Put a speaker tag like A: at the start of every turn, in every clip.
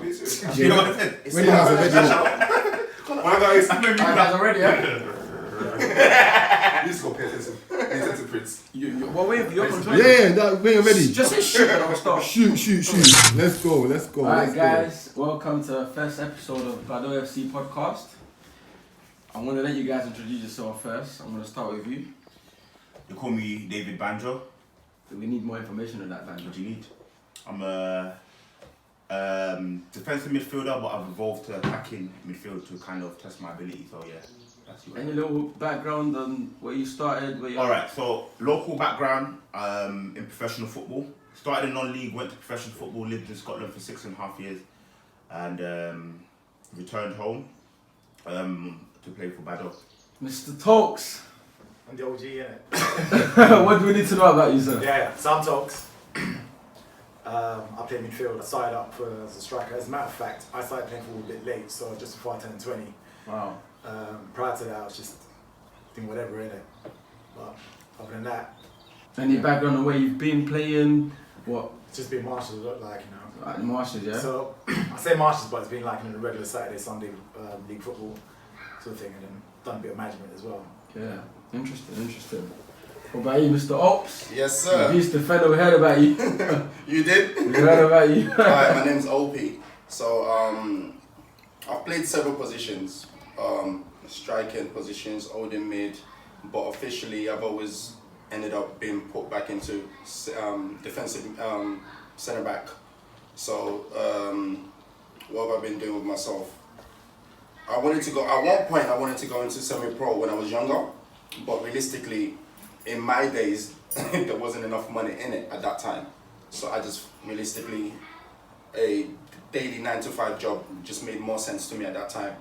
A: be serious.
B: You know what I said?
C: When you guys are ready.
A: Guys
C: already, yeah?
A: You just go pay attention. Pay attention, Prince.
D: Well, wait, you're controlling.
C: Yeah, when you're ready.
D: Just say shoot and I'll start.
C: Shoot. Let's go.
D: Alright, guys, welcome to the first episode of Baddoo FC podcast. I'm going to let you guys introduce yourself first. I'm going to start with you.
B: You call me David Banjo.
D: We need more information on that, Banjo.
B: What do you need? I'm a defensive midfielder, but I've evolved to attacking midfield to kind of test my ability. So yeah, that's you.
D: Any little background on where you started?
B: Alright, so local background in professional football. Started in non-league, went to professional football, lived in Scotland for 6.5 years, and returned home to play for Baddoo.
D: Mr. Talks.
E: I'm the OG, innit?
D: What do we need to know about you, sir?
E: Yeah, Sam Talks. I play midfield. I started up as a striker. As a matter of fact, I started playing football a bit late, so just before I turned 20.
D: Wow.
E: Prior to that, I was just doing whatever, innit? But other than that...
D: Any background on where you've been playing? What?
E: It's just been Marshall, like, you know.
D: Like the Marshals, yeah?
E: So, I say Marshall's, but it's been like in a regular Saturday, Sunday league football sort of thing, and then done a bit of management as well.
D: Yeah, interesting. What about you, Mr. Ops?
F: Yes, sir.
D: He's the fellow who heard about you.
F: You did?
D: We heard about you.
F: Hi, my name's OP. So, I've played several positions, striking positions, holding mid, but officially I've always ended up being put back into defensive centre back. So, what have I been doing with myself? At one point I wanted to go into semi-pro when I was younger, but realistically, in my days, there wasn't enough money in it at that time. So I just realistically, a daily 9-to-5 job just made more sense to me at that time.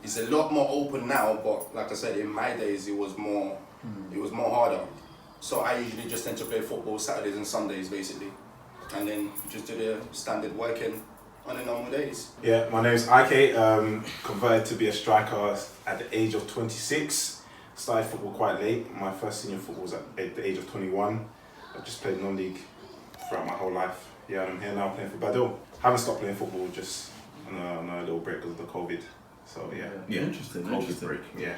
F: It's a lot more open now, but like I said, in my days it was more harder. So I usually just tend to play football Saturdays and Sundays basically, and then just do the standard working on the normal days.
A: Yeah, my name's IK. Converted to be a striker at the age of 26. Started football quite late. My first senior football was at the age of 21. I've just played non-league throughout my whole life. Yeah, and I'm here now playing for Baddoo. Haven't stopped playing football, just on a little break because of the COVID. So yeah.
D: Interesting.
A: Break. Yeah.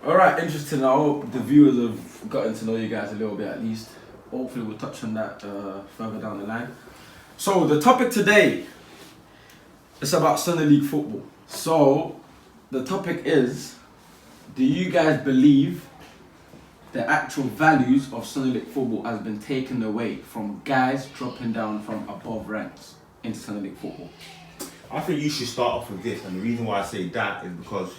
D: Alright, interesting. I hope the viewers have gotten to know you guys a little bit at least. Hopefully we'll touch on that further down the line. So the topic today is about Sunday League football. So the topic is, do you guys believe the actual values of Sunday League football has been taken away from guys dropping down from above ranks into Sunday League football?
B: I think you should start off with this, and the reason why I say that is because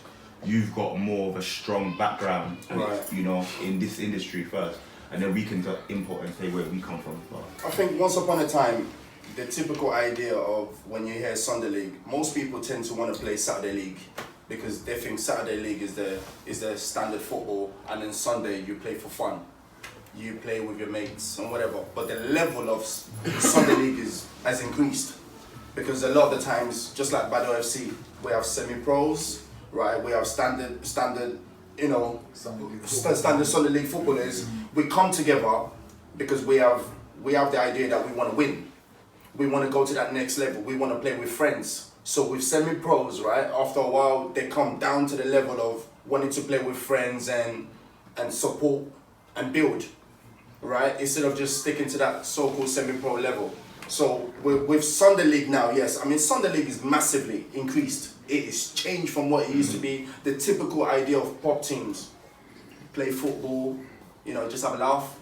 B: you've got more of a strong background,
F: Right.
B: you know, in this industry first, and then we can import and say where we come from.
F: I think once upon a time, the typical idea of when you hear Sunday League, most people tend to want to play Saturday League because they think Saturday League is the standard football, and then Sunday you play for fun. You play with your mates and whatever. But the level of Sunday League has increased because a lot of the times, just like Baddoo FC, we have semi-pros, right? We have standard, you know, standard Sunday League footballers. We come together because we have the idea that we want to win. We want to go to that next level. We want to play with friends. So with semi-pros, right, after a while, they come down to the level of wanting to play with friends and support and build, right? Instead of just sticking to that so-called semi-pro level. So with Sunday League now, yes, I mean, Sunday League is massively increased. It is changed from what it used to be. The typical idea of pop teams. Play football, you know, just have a laugh.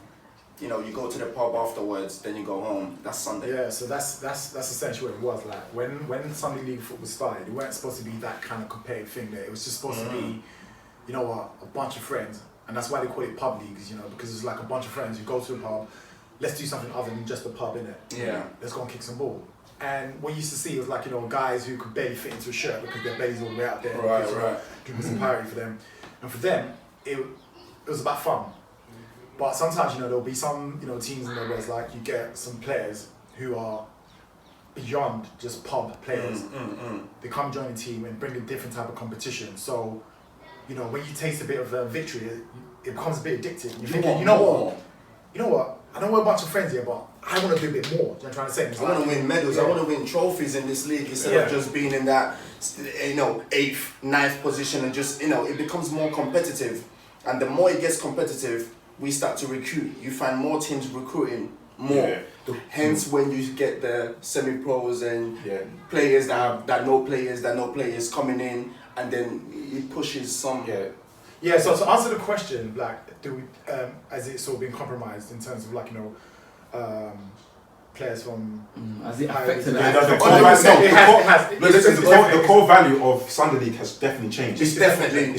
F: You know, you go to the pub afterwards, then you go home. That's Sunday.
E: Yeah, so that's essentially what it was. Like when Sunday League football started, it weren't supposed to be that kind of competitive thing there. It was just supposed to be, you know what, a bunch of friends. And that's why they call it pub leagues, you know, because it's like a bunch of friends who go to the pub, let's do something other than just the pub, innit?
F: Yeah.
E: Let's go and kick some ball. And what you used to see was like, you know, guys who could barely fit into a shirt because their belly's all the way out there.
F: Right.
E: People some parity for them. And for them, it was about fun. But sometimes, you know, there'll be some, you know, teams in there where it's like you get some players who are beyond just pub players. They come join the team and bring a different type of competition. So, you know, when you taste a bit of victory, it becomes a bit addictive. You're thinking, you know what? I know we're a bunch of friends here, but I want to do a bit more. Do you know what I'm trying to say?
F: I want to win medals. I want to win trophies in this league instead of just being in that, 8th, 9th position and just, it becomes more competitive. And the more it gets competitive, we start to recruit. You find more teams recruiting more.
A: Yeah.
F: Hence, when you get the semi-pros and players that know players coming in, and then it pushes some.
E: Yeah. So to answer the question, like, do we, has it sort of been compromised in terms of like players from?
D: Has it affected?
A: The core value of Sunday League has definitely changed.
F: It's definitely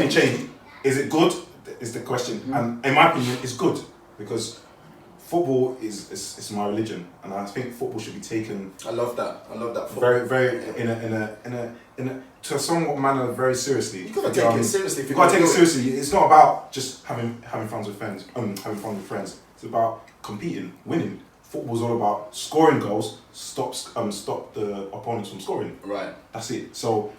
A: changed. Is it good? Is the question. And in my opinion, it's good because football is my religion, and I think football should be taken.
F: I love that. Football.
A: Very in a to a somewhat manner very seriously.
F: You gotta take it seriously.
A: You gotta take it seriously. It's not about just having fun with friends. It's about competing, winning. Football's all about scoring goals. Stop the opponents from scoring.
F: Right.
A: That's it. So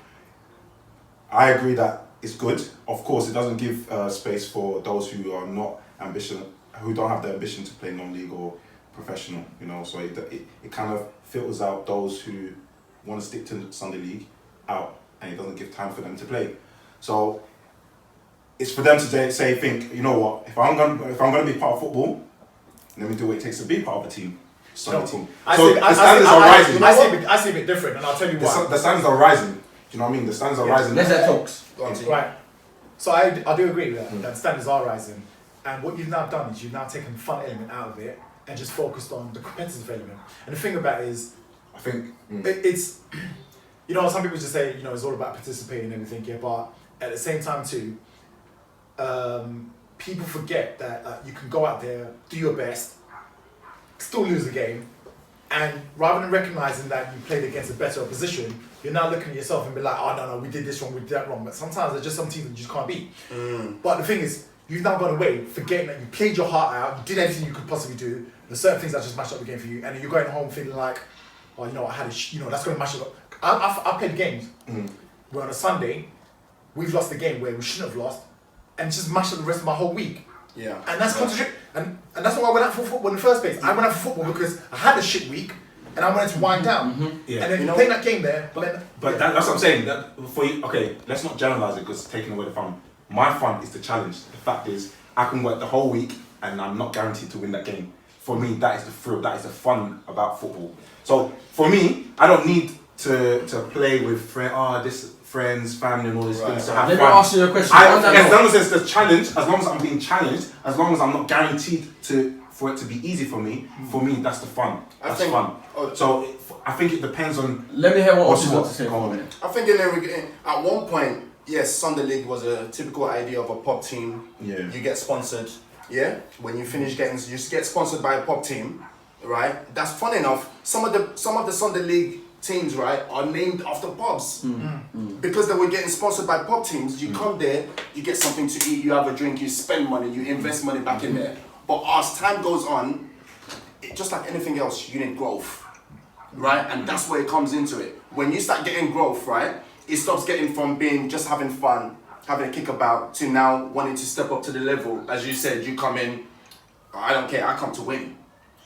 A: I agree that it's good. Of course, it doesn't give space for those who are not who don't have the ambition to play non-league or professional. So it kind of filters out those who want to stick to Sunday League out, and it doesn't give time for them to play. So it's for them to think, you know what? If I'm gonna be part of football, let me do what it takes to be part of a team. Team.
E: I see a bit different, and I'll tell you why.
A: The standards are rising. Do you know what I mean? The standards are rising.
D: Let's have talks.
E: Right. So I do agree with that. That standards are rising, and what you've now done is you've now taken the fun element out of it and just focused on the competitive element. And the thing about it is,
A: I think
E: it's some people just say it's all about participating and everything. Yeah, but at the same time too, people forget that you can go out there, do your best, still lose the game, and rather than recognizing that you played against a better opposition, you're now looking at yourself and be like, oh no, we did this wrong, we did that wrong. But sometimes there's just some teams that you just can't beat. But the thing is, you've now gone away forgetting that you played your heart out, you did everything you could possibly do. There's certain things that just matched up the game for you, and then you're going home feeling like, oh, I had that's going to match up. I played games where on a Sunday we've lost the game where we shouldn't have lost, and just mashed up the rest of my whole week.
F: Yeah.
E: And that's and that's why I went out for football in the first place. I went out for football because I had a shit week and I wanted to wind down.
A: Yeah.
E: And then playing that game there.
A: But that's what I'm saying. That for you, okay, let's not generalize it because it's taking away the fun. My fun is the challenge. The fact is, I can work the whole week and I'm not guaranteed to win that game. For me, that is the thrill. That is the fun about football. So for me, I don't need to play with friends, family, and all these things to have
D: Let
A: fun.
D: me ask you a question.
A: As long as it's the challenge, as long as I'm being challenged, as long as I'm not guaranteed for it to be easy for me, that's the fun. That's fun. So I think it depends on.
D: Let me hear what Otis wants to say for a minute.
F: I think at one point, yes, Sunday League was a typical idea of a pub team.
A: Yeah.
F: You get sponsored. Yeah. When you finish getting, you get sponsored by a pub team, right? That's fun enough. Some of the Sunday League teams, right, are named after pubs because they were getting sponsored by pub teams. You come there, you get something to eat, you have a drink, you spend money, you invest money back in there. But as time goes on, just like anything else, you need growth, right? And that's where it comes into it. When you start getting growth, right, it stops getting from being just having fun, having a kick about, to now wanting to step up to the level. As you said, you come in, I don't care, I come to win.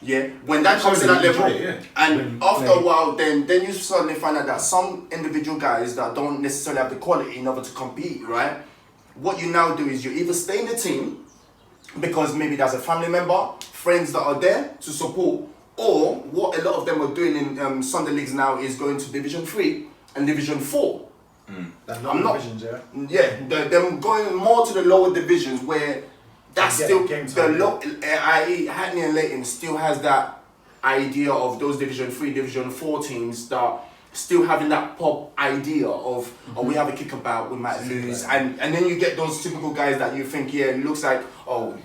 F: Yeah, when that comes to that level, and after a while, then you suddenly find out that some individual guys that don't necessarily have the quality in order to compete, right? What you now do is you either stay in the team because maybe there's a family member, friends that are there to support, or what a lot of them are doing in Sunday leagues now is going to Division 3 and Division 4.
E: I'm not divisions,
F: they're going more to the lower divisions where. That's still i.e. Hackney and Leighton still has that idea of those Division 3, Division 4 teams that still having that pop idea of we have a kick about, we might lose, and then you get those typical guys that you think it looks like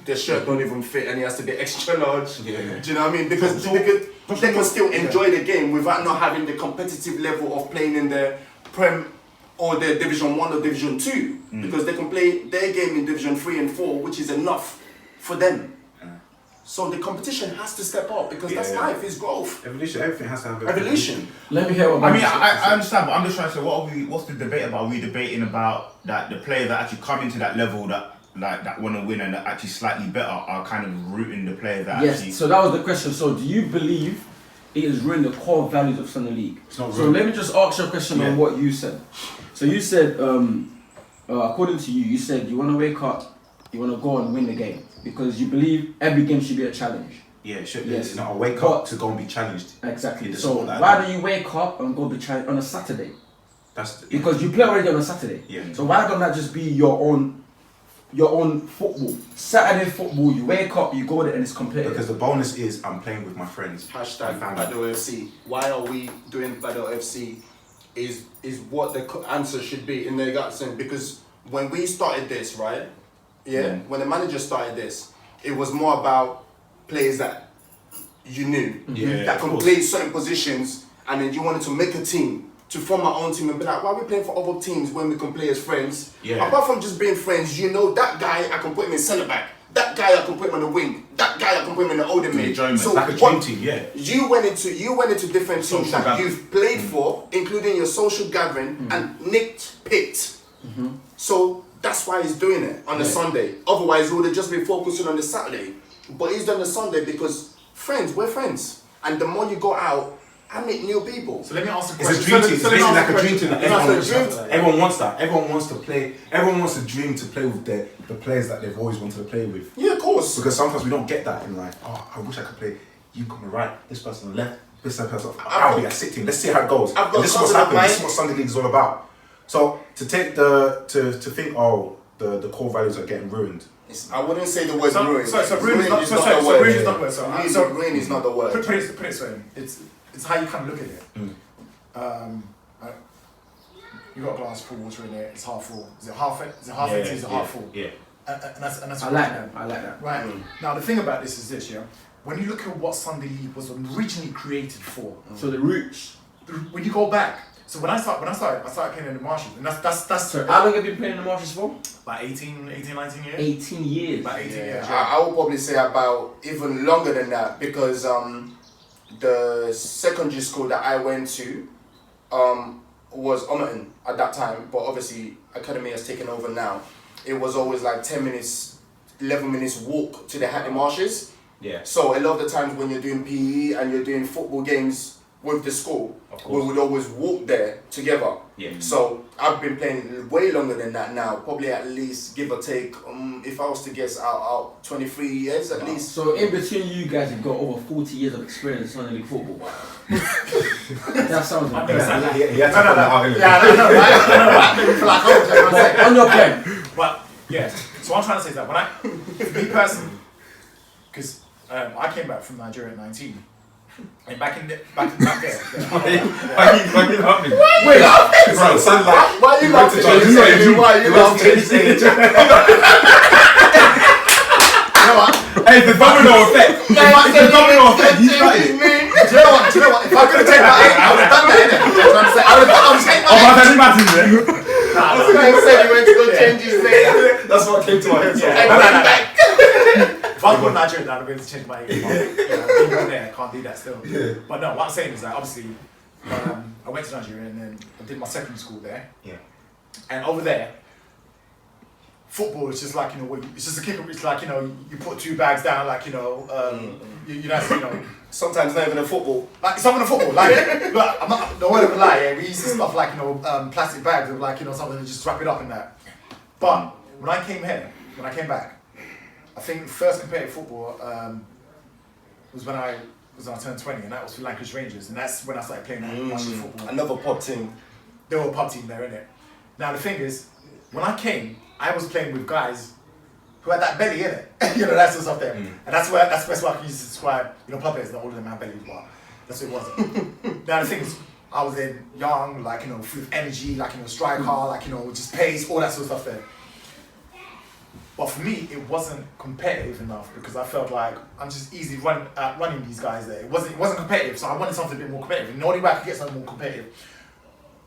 F: their shirt don't even fit and he has to be extra large. Do you know what I mean? Because they can still enjoy the game without not having the competitive level of playing in the Prem or the Division 1 or Division 2 because they can play their game in Division 3 and 4, which is enough for them. So the competition has to step up because that's life, is growth.
A: Evolution, everything has to have
F: evolution.
D: Let me hear what
B: I understand, but I'm just trying to say, what's the debate about? Are we debating about that the players that actually come into that level that like that want to win and are actually slightly better are kind of rooting the players that
D: Yes,
B: actually.
D: so that was the question. So do you believe it has ruined the core values of Sunday League?
A: It's not
D: So
A: ruined.
D: let me just ask you a question on what you said. So you said, according to you, you said you want to wake up, you want to go and win the game because you believe every game should be a challenge.
A: Yeah, it should.
D: Yes.
A: It's not a wake up to go and be challenged.
D: Exactly.
A: In the
D: So
A: sport that I
D: why
A: do.
D: do you wake up and go be challenged on a Saturday?
A: Because
D: You play already on a Saturday.
A: Yeah.
D: So why don't that just be your own football? Saturday football, you wake up, you go there and it's competitive.
A: Because the bonus is I'm playing with my friends.
F: Hashtag
A: my family.
F: Baddoo FC. Why are we doing Baddoo FC? Is what the answer should be in the gut sense, because when we started this, right? Yeah. When the manager started this, it was more about players that you knew that can play certain positions, and then you wanted to make a team to form our own team and be like, why are we playing for other teams when we can play as friends?
A: Yeah.
F: Apart from just being friends, you know that guy I can put him in centre back. That guy I can put him on the wing. That guy I can put him in the older mid.
A: So like a dream team, yeah.
F: You went into different teams
B: Social
F: that
B: gathering.
F: you've played for, including your social gathering, and picked. So that's why he's doing it on the Sunday. Otherwise, he would have just been focusing on the Saturday. But he's done the Sunday because we're friends. And the more you go out, I meet new people.
E: So let me ask a
A: It's
E: question.
A: a dream team. It's
E: So let me
A: basically
E: ask
A: like a dream team.
E: question.
A: Everyone wants that. Everyone wants to play. Everyone wants to dream to play with the players that they've always wanted to play with.
F: Yeah, of course.
A: Because sometimes we don't get that in life. Oh, I wish I could play. You on the right, this person on the left, this person. I'll be a sit team. Let's see how it goes.
F: I've got
A: And this is what's
F: cousin of
A: happening. This is
F: mine-
A: what Sunday League is all about. So to take to think, the core values are getting ruined.
F: I wouldn't say the word
E: So
F: ruin.
E: ruin is not
F: the
E: so
F: word.
E: ruin is not the word. So
F: Ruin is not the word.
E: Put it this way. It's how you kind of look at it. You got a glass full water in there. It's half full. Is it half? Is it half empty? Is it half full?
A: Yeah.
E: And that's
D: I
E: what
D: like
E: you
D: that.
E: know.
D: I like that.
E: Right. Now the thing about this is this, yeah. When you look at what Sunday League was originally created for,
D: So the roots.
E: when you go back, so when I started playing in the Marshes, and that's
D: So how long have you been playing in the Marshes for?
E: about 18, 19 years.
D: 18 years.
E: About 18 years.
F: I will probably say about even longer than that, because the secondary school that I went to was Omerton at that time, but obviously academy has taken over now. It was always like 10 minutes, 11 minutes walk to the Hackney Marshes.
A: Yeah.
F: So a lot of the times when you're doing PE and you're doing football games with the school, we would always walk there together.
A: Yeah.
F: So I've been playing way longer than that now, probably at least give or take, if I was to guess, out 23 years at least.
D: So in between you guys, you've got over 40 years of experience in Sunday League football. That sounds like
A: Yeah,
E: Right? Made me feel like old, you know what I'm saying?
D: on your plan.
E: But yeah, so what I'm trying to say is that me personally, because I came back from Nigeria at 19, and back there.
A: Why you laughing?
E: Wait,
A: Bro, sound like
F: Why are you laughing? Why are you laughing? You know what?
A: Hey, the domino effect. It's the domino effect. He's started.
F: Do you know what? If I could have taken my 8, I would have done that, innit? You know what I'm saying? I would have taken my 8. I was going to say he went to go change his name.
A: That's what came to my head.
E: If I go to Nigeria, I'd be able to change my age. Being born there, I can't do that still. But no, what I'm saying is that obviously, I went to Nigeria and then I did my secondary school there.
A: Yeah.
E: And over there, football is just like, it's just a kick. It's like, you put 2 bags down, like,
F: Sometimes not even a football.
E: like it's not even a football. Like, look, I'm not. Don't want to lie. Yeah, we used to stuff like plastic bags with like something to just wrap it up in that. But when I came back, I think the first competitive football was when I turned 20, and that was for Lancashire Rangers, and that's when I started playing national football.
F: Another pop team.
E: They were a pub team there, innit? Now the thing is, when I came, I was playing with guys who had that belly in it. That sort of stuff there. And that's the best way I can use to describe, pub players, not all of them have bellies, but that's what it was. Now the thing is, I was in young, like, full of energy, like, striker, like, just pace, all that sort of stuff there. But for me, it wasn't competitive enough because I felt like I'm just easy running these guys there. It wasn't competitive, so I wanted something a bit more competitive. And the only way I could get something more competitive,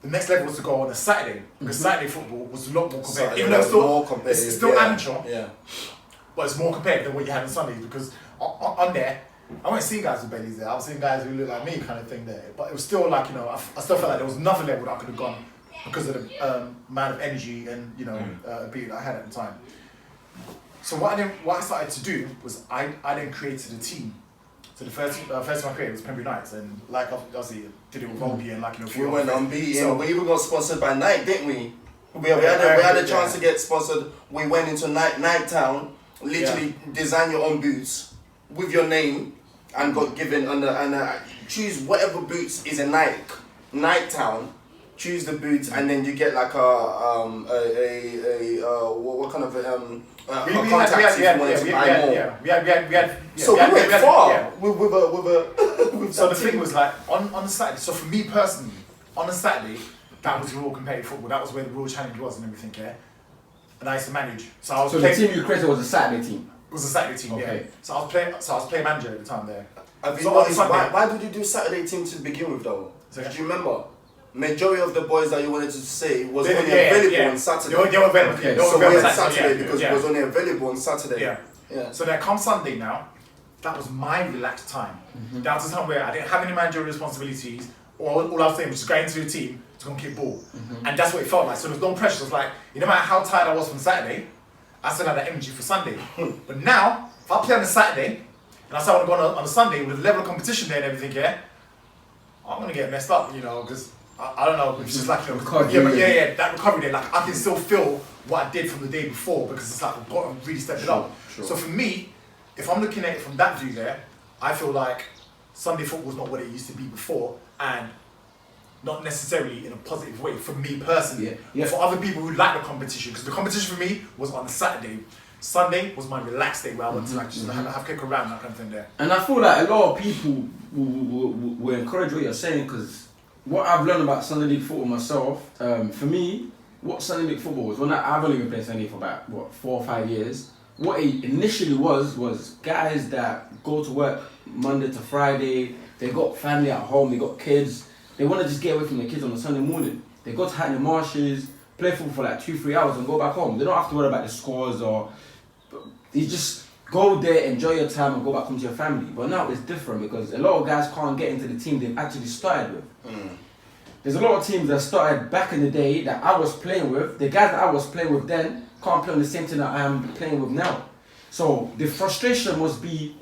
E: the next level was to go on a Saturday, because Saturday football was a lot more competitive. Even though it's still amateur, but it's more competitive than what you had on Sundays, because on there, I wasn't seeing guys with bellies there. I was seeing guys who looked like me, kind of thing there. But it was still like, I still felt like there was another level that I could have gone because of the amount of energy and ability that I had at the time. So what I started to do was I then created a team. So the first team I created was Pembury Knights, and like obviously did it with Volpe and like, you know,
F: We went unbeaten.
E: So
F: we even got sponsored by Nike, didn't we? We had a chance to get sponsored. We went into Nike Town, literally design your own boots with your name, and got given choose whatever boots is a Nike Town. Choose the boots, and then you get like what kind of
E: So
F: we went far with a
E: So the thing was like on the Saturday. So for me personally, on a Saturday, that was real competitive football. That was where the real challenge was and everything. Yeah, and I used to manage. So
D: the team you created was a Saturday team.
E: It was a Saturday team.
D: Okay.
E: Yeah. So I was playing manager at the time there.
F: Why did you do Saturday team to begin with though? Do you remember? Majority of the boys that you wanted to say was only available on Saturday.
E: They were available.
F: Okay. So we had Saturday because it was only available on Saturday.
E: Yeah. So then come Sunday now, that was my relaxed time. That was the time where I didn't have any managerial responsibilities. All I was doing was just going into the team to go and kick ball. And that's what it felt like. So there was no pressure. It was like, no matter how tired I was from Saturday, I still had that energy for Sunday. But now, if I play on a Saturday, and I start to go on a Sunday with the level of competition there and everything, I'm going to get messed up, because I don't know, it's just like, that recovery day, like I can still feel what I did from the day before because it's like I've got to really step it up.
F: Sure.
E: So for me, if I'm looking at it from that view there, I feel like Sunday football is not what it used to be before, and not necessarily in a positive way for me personally. For other people who like the competition, because the competition for me was on a Saturday. Sunday was my relaxed day where I went to like just have kick around, that kind of thing there.
D: And I feel like a lot of people will encourage what you're saying, because what I've learned about Sunday League football myself, for me, what Sunday League football was, I've only been playing Sunday League for about 4 or 5 years. What it initially was guys that go to work Monday to Friday, they got family at home, they got kids, they want to just get away from their kids on a Sunday morning. They go to Hackney Marshes, play football for like 2-3 hours and go back home. They don't have to worry about the scores, or you just go there, enjoy your time and go back home to your family. But now it's different because a lot of guys can't get into the team they've actually started with. There's a lot of teams that started back in the day that I was playing with. The guys that I was playing with then can't play on the same team that I am playing with now. So the frustration must be,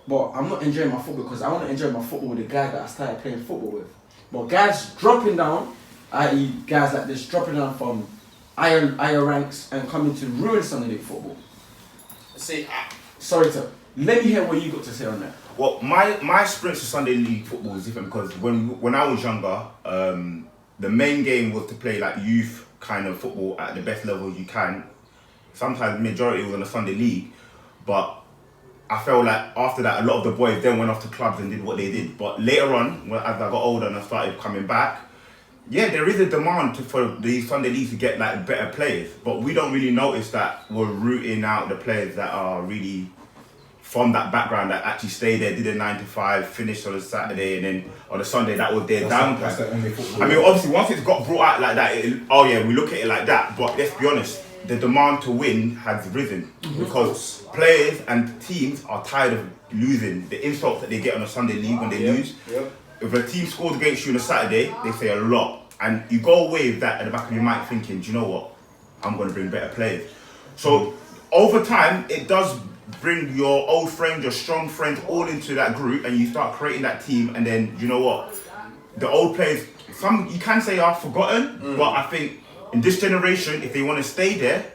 D: well, I'm not enjoying my football because I want to enjoy my football with the guys that I started playing football with. But guys dropping down, i.e. guys like this dropping down from higher ranks and coming to ruin Sunday League football. Sorry to let me hear what you got to say on that.
B: Well, my experience with Sunday League football is different because when I was younger, the main game was to play like youth kind of football at the best level you can. Sometimes the majority was on the Sunday League, but I felt like after that, a lot of the boys then went off to clubs and did what they did. But later on, as I got older and I started coming back, there is a demand for these Sunday leagues to get like better players, but we don't really notice that we're rooting out the players that are really from that background that actually stayed there, did a 9 to 5, finished on a Saturday, and then on a Sunday that was their downtime. I mean, obviously once it's got brought out like that, we look at it like that. But let's be honest, the demand to win has risen because players and teams are tired of losing. The insults that they get on a Sunday league when they lose. If a team scores against you on a Saturday, they say a lot. And you go away with that at the back of your mind thinking, do you know what? I'm going to bring better players. So over time, it does bring your old friends, your strong friends all into that group, and you start creating that team. And then, you know what? The old players, some you can say are forgotten, but I think in this generation, if they want to stay there,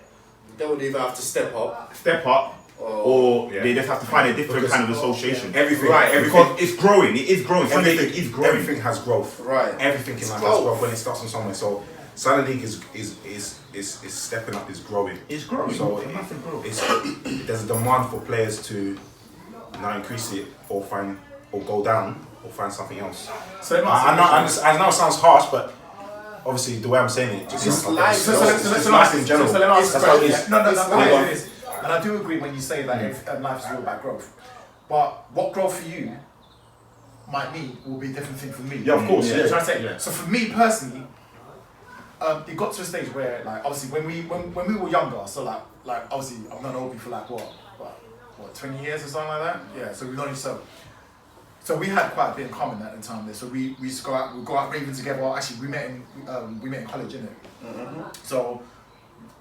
F: they would either have to step up,
B: or they just have to find a different kind of association.
A: Everything,
B: because it's growing. It is growing.
A: Everything
B: is growing.
A: Everything has growth.
F: Right.
A: Everything in life has growth when it starts from somewhere. So Sunday League is stepping up. Is growing.
B: It's growing.
A: So there's a demand for players to now increase it or go down or find something else.
E: So
A: I know it sounds harsh, but obviously the way I'm saying it, just
F: life.
A: It's life in general.
E: So let me ask
A: That's
E: you a
A: how it
E: question.
A: is.
E: No, it is. And I do agree when you say that life is all about growth. But what growth for you might mean will be a different thing for me.
A: Yeah, of course.
E: So I say, so for me personally, it got to a stage where, like, obviously when we were younger, so like obviously I've known Obi for like what 20 years or something like that. Yeah. So we've known each other. So we had quite a bit in common at the time there. So we used to go out raving together. Actually, we met in college, innit? So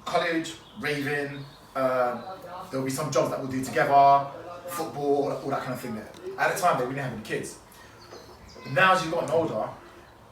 E: college, raving, there'll be some jobs that we'll do together, football, all that kind of thing there. At the time, they didn't have any kids. But now, as you've gotten older,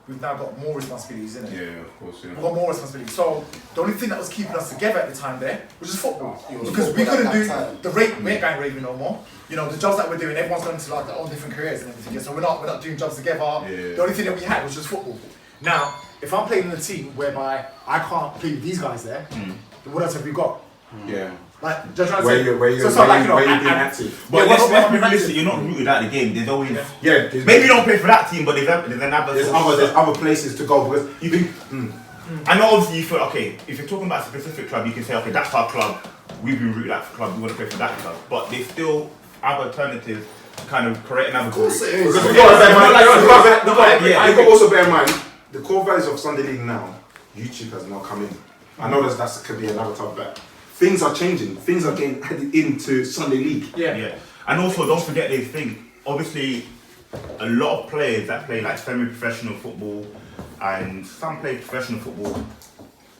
E: we've now got more responsibilities, innit?
A: Yeah, of course. Yeah.
E: We've got more responsibilities. So the only thing that was keeping us together at the time there was just football.
F: It was
E: Because we
F: football
E: couldn't
F: at
E: do
F: that time.
E: the rate. We ain't going raving no more. You know, the jobs that we're doing, everyone's going to like their own different careers and everything. So we're not doing jobs together.
A: Yeah.
E: The only thing that we had was just football. Now, if I'm playing in a team whereby I can't play with these guys there, then what else have we got?
A: Yeah.
E: Like, just trying to
A: Where
E: say,
A: you're
E: so it's not like, you know,
A: being
E: and-
A: active.
B: But
E: Yeah,
B: let's
E: what
B: be
E: about
B: realistic. You're not rooted out the game. There's always
A: Yeah.
B: maybe you don't play for that team, but there's another.
A: There's other places to go because
B: You can. I know obviously you feel okay. If you're talking about a specific club, you can say okay, that's our club. We've been rooted out for club. We want to play for that club. But there's still other alternatives to kind of create another.
F: Of course it is.
A: Because
F: Yeah.
A: you've got to bear in mind,
B: Yeah.
A: you've got to also bear in mind the core values of Sunday League now. YouTube has now come in. I know that could be another topic, but things are changing. Things are getting added into Sunday League.
B: Yeah. And also don't forget this thing. Obviously, a lot of players that play like semi-professional football and some play professional football,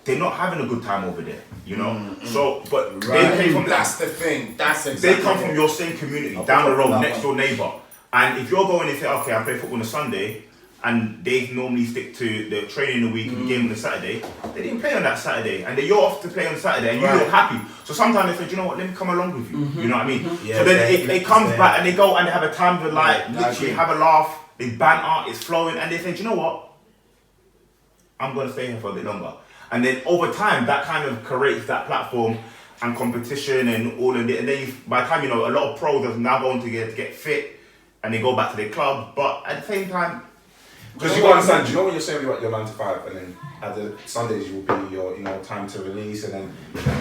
B: they're not having a good time over there. You know. So, but they came from
F: That's the thing. That's
B: They
F: exactly.
B: come from your same community, down the road, next door neighbour. And if you're going and say, okay, I play football on a Sunday, and they normally stick to the training the week and the game on the Saturday, they didn't play on that Saturday, and then you're off to play on Saturday, and you look happy. So sometimes they say, do you know what, let me come along with you. You know what I mean?
A: Yeah,
B: so then
A: yeah,
B: it comes back, and they go and they have a time to like,
F: Yeah,
B: literally
F: I
B: have a laugh, they banter, it's flowing, and they say, do you know what, I'm going to stay here for a bit longer. And then over time, that kind of creates that platform and competition and all of it. And then by the time, you know, a lot of pros are now going to get fit and they go back to their club. But at the same time,
A: Because you got to understand, do you know when you're saying about your 9 to 5 and then at the Sundays you will be your, time to release and then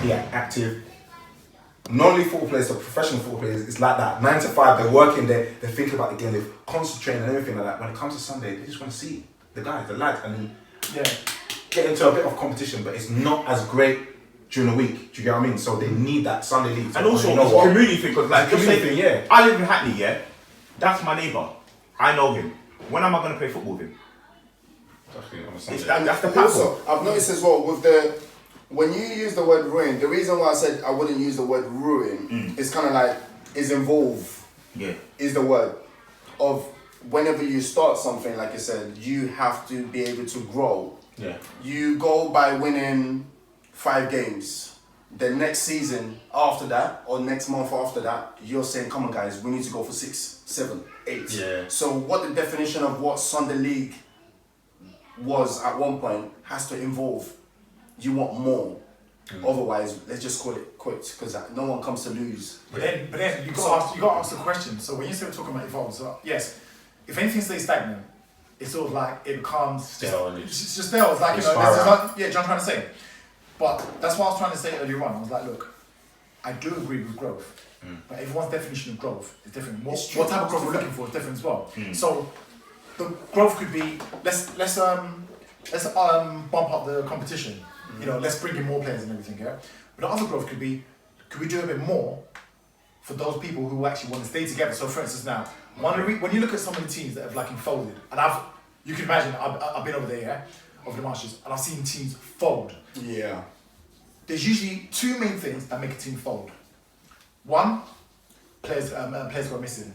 A: be active. Non-league football players, the professional football players, it's like that. 9 to 5, they're working there, they're thinking about the game, they're concentrating and everything like that. When it comes to Sunday, they just want to see the guys, the lads, and then get into a bit of competition, but it's not as great during the week. Do you get what I mean? So they need that Sunday league.
B: and also
A: you know
B: it's
A: what?
B: a community thing, because like, just
A: Community
B: say,
A: thing, yeah.
B: I live in Hackney, yeah? That's my neighbour. I know him. When am I going to play football with him? It's that's the platform.
F: Also, I've noticed as well when you use the word ruin, the reason why I said I wouldn't use the word ruin is kind of like is involve.
B: Yeah.
F: Is the word of whenever you start something, like I said, you have to be able to grow.
A: Yeah.
F: You go by winning 5 games. The next season after that, or next month after that, you're saying, come on guys, we need to go for 6, 7, 8.
A: Yeah.
F: So what the definition of what Sunday League was at one point has to involve. You want more. Otherwise, let's just call it quits, because no one comes to lose.
E: But then you got to ask the question. So when you say we're talking about evolve, so yes, if anything stays stagnant, it's sort of like it becomes
A: Stale.
E: it's just stale. It's like
A: It's
E: there's
A: spiral.
E: not, yeah, do you know what I'm trying to say? But that's what I was trying to say earlier on. I was like, look, I do agree with growth, but everyone's definition of growth is different. What type of growth we're looking for is different as well. So the growth could be let's bump up the competition. You know, let's bring in more players and everything. Yeah, but the other growth could be, could we do a bit more for those people who actually want to stay together? So, for instance, now when you look at some of the teams that have like folded, and you can imagine I've been over there, yeah, over the Masters, and I've seen teams fold.
F: Yeah.
E: There's usually 2 main things that make a team fold. One, players go missing.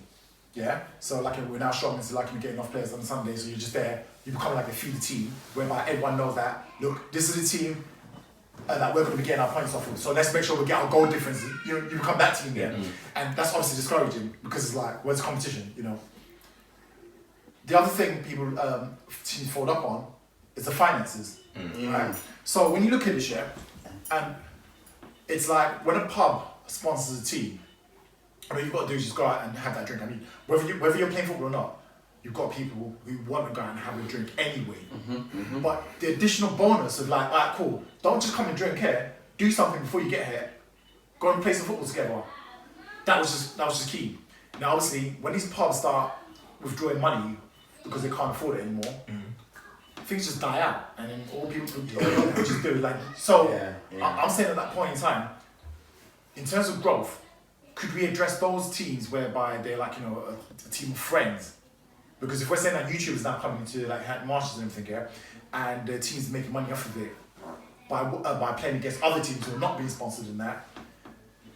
E: Yeah, so like we're now struggling to like get enough players on Sunday, so you're just there. You become like a feeder team, whereby everyone knows that look, this is the team that we're going to be getting our points off of. So let's make sure we get our goal difference. You become that team, yeah. And that's obviously discouraging because it's like where's competition, you know. The other thing people teams fold up on is the finances, right? So when you look at this, yeah, and it's like when a pub sponsors a team. I mean, you've got to do is just go out and have that drink. I mean, whether you're playing football or not, you've got people who want to go out and have a drink anyway. But the additional bonus of like, alright, cool, don't just come and drink here. Do something before you get here. Go and play some football together. That was just key. Now, obviously, when these pubs start withdrawing money because they can't afford it anymore, things just die out, and then all people just do like so. I'm saying at that point in time, in terms of growth, could we address those teams whereby they're like, you know, a team of friends? Because if we're saying that YouTube is now coming to like Marshals and everything, yeah, and the teams making money off of it by playing against other teams who are not being sponsored in that,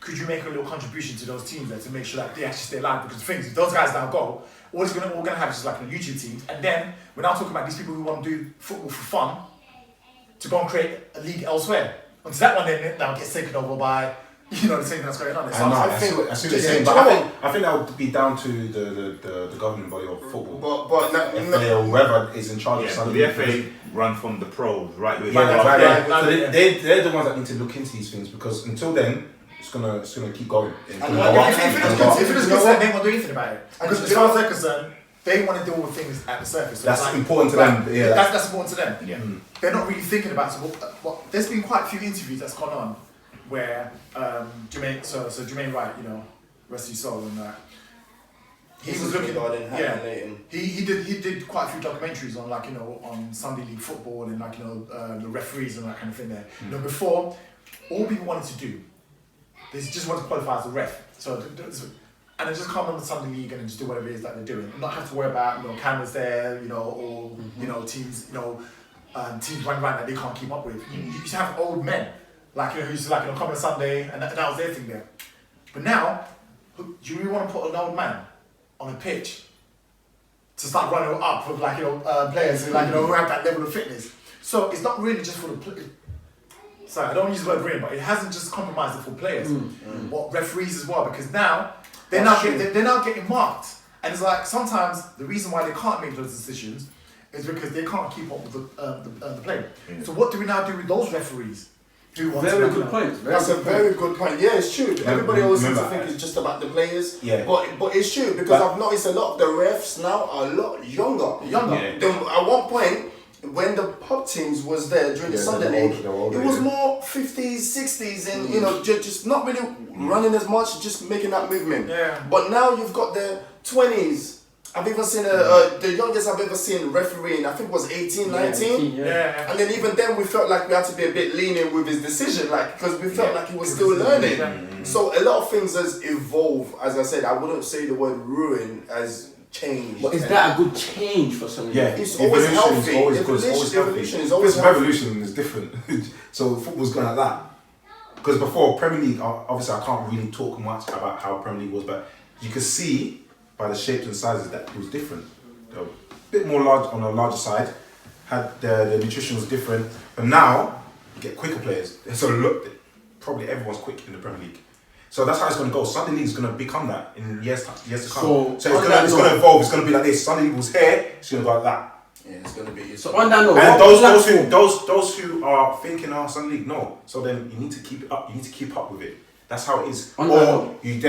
E: could you make a little contribution to those teams there to make sure that they actually stay alive? Because the thing is, if those guys now go, all we're gonna have is just like a YouTube team, and then we're now talking about these people who want to do football for fun to go and create a league elsewhere. Until that one then now gets taken over by the same thing that's going on.
A: I see what you're saying, but I think that would be down to the governing body of football.
F: But
A: whoever is in charge of
B: So
A: something.
B: the FA run from the pros, right?
A: They're the ones that need to look into these things, because until then, it's gonna keep going.
E: If it is good, they won't do anything about it. Because as far as they're concerned, they want to deal with things at the surface. So
A: that's important to them. Yeah,
E: that's important to them.
B: Yeah.
E: They're not really thinking about it. So there's been quite a few interviews that's gone on where Jermaine Wright, rest his soul, and he was looking. He did quite a few documentaries on on Sunday League football and the referees and that kind of thing there. Before, all people wanted to do, they just wanted to qualify as a ref. And they just come on the Sunday League and just do whatever it is that they're doing, and not have to worry about cameras there, or teams teams running around that they can't keep up with. You used to have old men who's come on Sunday, and that was their thing there. But now, do you really want to put an old man on a pitch to start running up with players who who have that level of fitness? So it's not really just for the players. Sorry, I don't use the word really, but it hasn't just compromised it for players, but referees as well, because now they're now getting marked, and it's like sometimes the reason why they can't make those decisions is because they can't keep up with the play. Yeah. So what do we now do with those referees?
D: Very good point.
F: That's a very good point. Yeah, it's true. Everybody always seems to think it's just about the players. Yeah. But it's true, because I've noticed a lot of the refs now are a lot younger.
E: Yeah.
F: At one point, when the pub teams was there during the Sunday League, it was more 50s, 60s, and just not really running as much, just making that movement.
E: Yeah.
F: But now you've got the 20s. I've even seen the youngest I've ever seen refereeing, I think was 18, 19.
E: Yeah.
F: And then even then we felt like we had to be a bit lenient with his decision, because we felt like he was still learning. So a lot of things has evolved. As I said, I wouldn't say the word ruin as change.
D: But is that a good change for something?
A: Yeah,
F: it's always healthy.
A: Evolution is always healthy. Revolution is different. So football's gone like that. Because before Premier League, obviously I can't really talk much about how Premier League was, but you could see by the shapes and sizes that it was different. They were a bit more large on a larger side. Had the nutrition was different, but now you get quicker players. So look, probably everyone's quick in the Premier League. So that's how it's going to go. Sunday League is going to become that in years to come. So it's going to evolve. It's going to be like this. Sunday League was here. It's going to go like that.
F: Yeah, it's going to be.
D: So on that note,
A: and those who are thinking, Sunday League, no. So then you need to keep it up. You need to keep up with it. That's how it is. Or you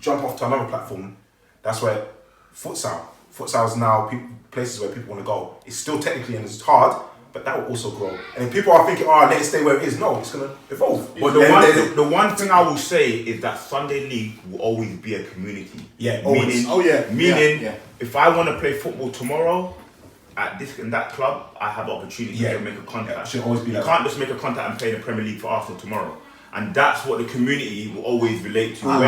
A: jump off to another platform. That's where futsal is now places where people want to go. It's still technically and it's hard, but that will also grow. And if people are thinking, let it stay where it is, no, it's going to evolve.
B: But the one thing I will say is that Sunday League will always be a community.
A: Yeah,
B: always. Meaning,
F: Yeah.
B: if I want to play football tomorrow at this and that club, I have the opportunity to make a contact.
A: Yeah, it should always be
B: you can't just make a contact and play in the Premier League for Arsenal tomorrow. And that's what the community will always relate to.
A: But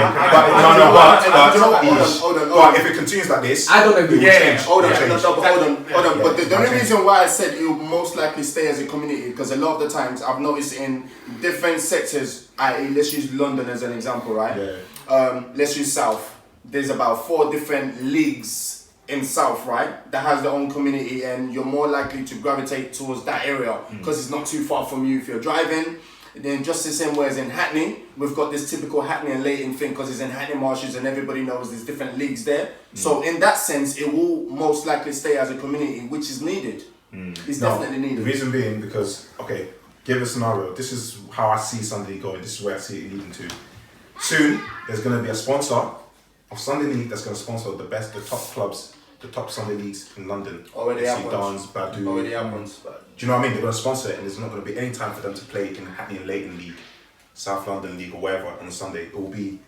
A: if it continues like this,
D: I don't agree.
F: Hold on. But the only reason why I said it will most likely stay as a community, because a lot of the times I've noticed in different sectors, i.e. let's use London as an example, right?
A: Yeah.
F: Let's use South. There's about 4 different leagues in South, right? That has their own community, and you're more likely to gravitate towards that area because it's not too far from you if you're driving. Then just the same way as in Hackney, we've got this typical Hackney and Leighton thing because it's in Hackney Marshes and everybody knows there's different leagues there. So in that sense, it will most likely stay as a community, which is needed. It's definitely needed.
A: The reason being because, give a scenario. This is how I see Sunday going. This is where I see it leading to. Soon, there's going to be a sponsor of Sunday League that's going to sponsor the top clubs, the top Sunday leagues in London.
F: Already happens.
A: Dons, Baddoo.
F: Already happens.
A: Do you know what I mean? They're going to sponsor it, and there's not going to be any time for them to play in Hackney and Leighton League, South London League, or wherever on Sunday. It will be,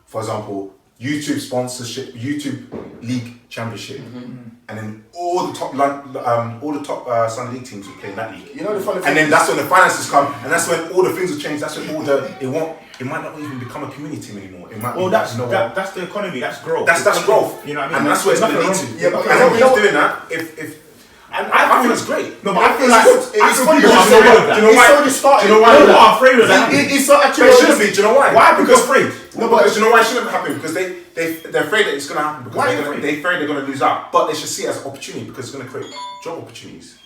A: for example, YouTube sponsorship, YouTube League Championship, and then all the top Sunday League teams will play in that league.
F: You know the funny thing.
A: And then that's when the finances come, and that's when all the things will change. That's when it might not even become a community team anymore. It might.
B: That's the economy. That's growth.
A: That's growth.
B: You know what I mean?
A: And that's where it's going to lead to.
F: Yeah, but
A: and if he's doing that, if And I think it's great.
B: No, but I feel like
F: It's funny.
A: Do you know why?
F: It's already started.
A: Do you know why?
B: I'm not afraid of that.
F: It's not
A: But
F: actually.
A: it shouldn't be. Do you know why?
B: Why? Because afraid.
A: No, because you know why it shouldn't happen? Because they're afraid that it's going to happen. Because
B: Why are you
A: they're
B: afraid?
A: afraid they're going to lose out. But they should see it as an opportunity because it's going to create job opportunities.